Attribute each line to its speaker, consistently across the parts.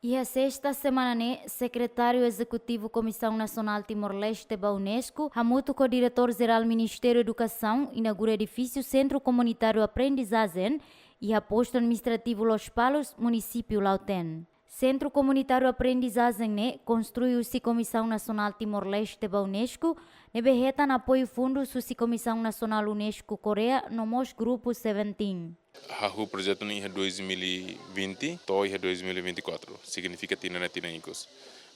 Speaker 1: E a sexta semana, secretário executivo Comissão Nacional Timor-Leste da Unesco, junto com o diretor-geral do Ministério da Educação, inaugura edifício Centro Comunitário Aprendizagem e a posto administrativo Los Palos, município Lauten. Centro Comunitário Aprendizagem construiu-se Comissão Nacional Timor-Leste da Unesco, nebeheta na apoio fundo da Comissão Nacional Unesco Coreia, no Grupo 17.
Speaker 2: O projeto é 2020, to é 2024, significa tina-ticos.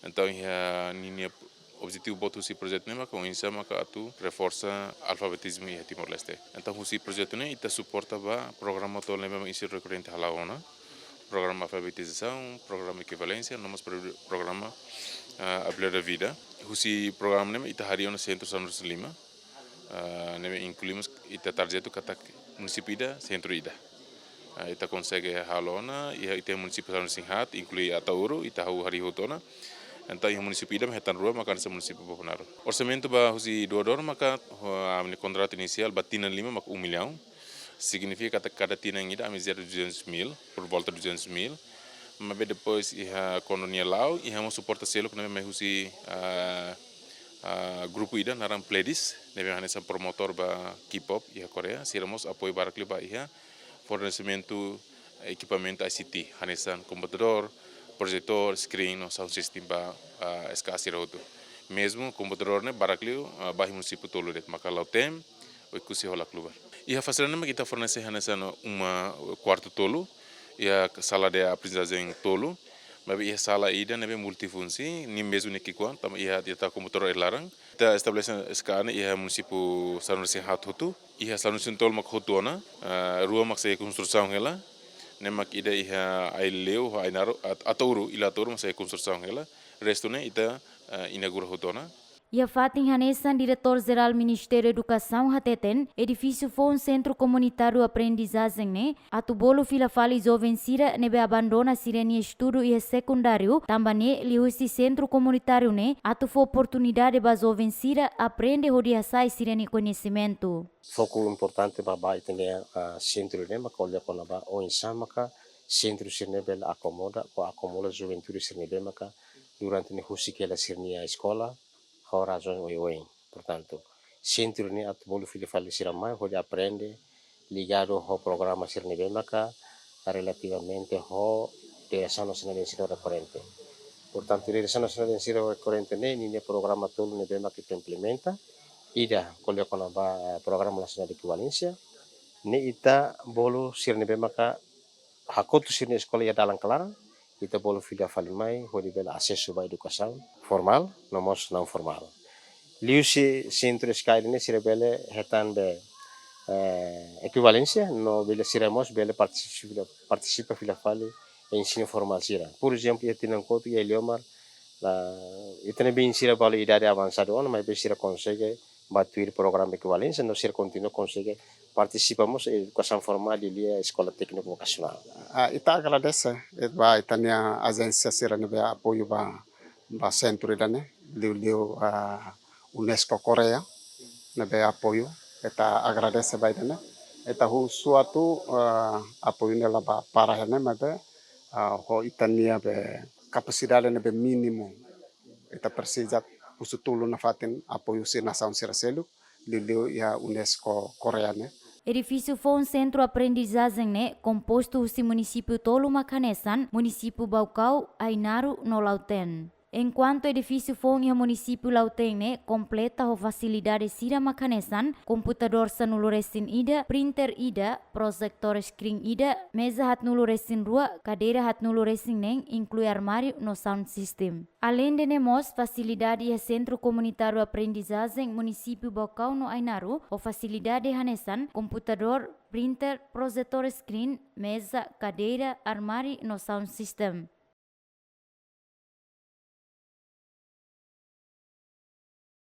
Speaker 2: Então, o objetivo boto esse projeto é com isso, maka atu reforça alfabetismo em Timor-Leste. Então, esse projeto ita suporta o programa todo mesmo ensino recorrente halaona, programa alfabetização, programa equivalência, nomás programa Hablar da Vida. Esse programa ita haria no centro São Luís Lima, incluímos ita tarjeto kata município ida, centro ida. Ita consegue halona, ita município São Luís inclui Atauro, ita hau hari hotona. Então, o município ida mehetan rua, maka nessa município Boponaro. Orçamento ba husi dua maka a contrato inicial batina 5 maka 1 milhão. Significa que cada tina ida a miséria 200 mil, por volta de 200 mil. Mas depois a colonia Lau e a suporta selo que nós husi grupo ida naram pledis, nós nessa promotor ba K-pop e a Coreia, siramos apoio para cliba ia fornecimento equipamento ICT, hanesan computador, projetor, screen, sound system para escasir outro. Mesmo computador ne barakliu bahi município tolo det makalau tem o ikusi hola klubar. E a facilidade que está fornecendo hanesan quarto tolo e a sala de aprendizagem tolo, mas a sala ida nebe multifunsi, nem mesmo nem kikuan, tam ia está computador larang. Kita estabelecendo escane e a município sanusi hatu e a sanusi tolo mak hotona, rua mak se construção ela. Nemak ida iha aileu ainaro atauru ila atauru mas construção ela resto ne ita inaugura hotona.
Speaker 1: E a Fatin Hanessan, diretor-geral do Ministério da Educação, hateten, edifício foi centro comunitário aprendizagem, atubolo filafali jovem sira nebe abandona sirene estudo e secundário, também liusi centro comunitário atu oportunidade para jovem sira aprende rodia sai sirene conhecimento.
Speaker 3: Foco importante para entender centro maka olha com aba o insama ka centro sirnebel acomoda juventude sirnebel maka durante ne husikela sirnia escola razão oin. Portanto, centro ni atubolo filafali sira mai hode aprende ligado ao programa sirnebel maka relativamente ao direção nacional de ensino recorrente. Portanto, direção nacional de ensino recorrente ni programa todo nebe maka que implementa ida kolya kona ba programa nasional de equivalência ne ita bolo sirne be maka hakotu sirne escola ya dalang clara ita bolo filha falimai hodi bela acesso ba educação formal nomos não formal liusi centro sky ne sirebele hetan be equivalência no bele siremos bele participa filha fali ensino formal sira por exemplo ia tinan kotu ya eliomar itene bem sira balo idade avançado on mas be sira consegue batuir programa equivalência, nós continuamos conseguir participamos em educação formal e a escola técnico vocacional.
Speaker 4: Ita agradece, vai tania agência sira nebe apoio ba centro dane, liu UNESCO Coreia nebe apoio, ita agradece vai dane, ita suatu apoio nela ba para hene nebe ho itania be capacidade nebe mínimo, ita precisa Usutulu na fatin apoio se nação Siracelo, Lileu e a UNESCO coreana.
Speaker 1: Edifício foi centro aprendizagem composto do município Tolo Macanessan, município Baucau, Ainaro, no Lauten. Enquanto o edifício foi o município Lauten completa a facilidade Sira Macanessan, computador sanuluresin ida, printer ida, projector screen ida, mesa hatnuluresin rua, cadeira hatnuluresin inclui armário no sound system. Além de nemos facilidade e centro comunitário aprendizagem município Baucau no Ainaro, o facilidade Hanessan, computador, printer, projetor screen, mesa, cadeira, armário no sound system.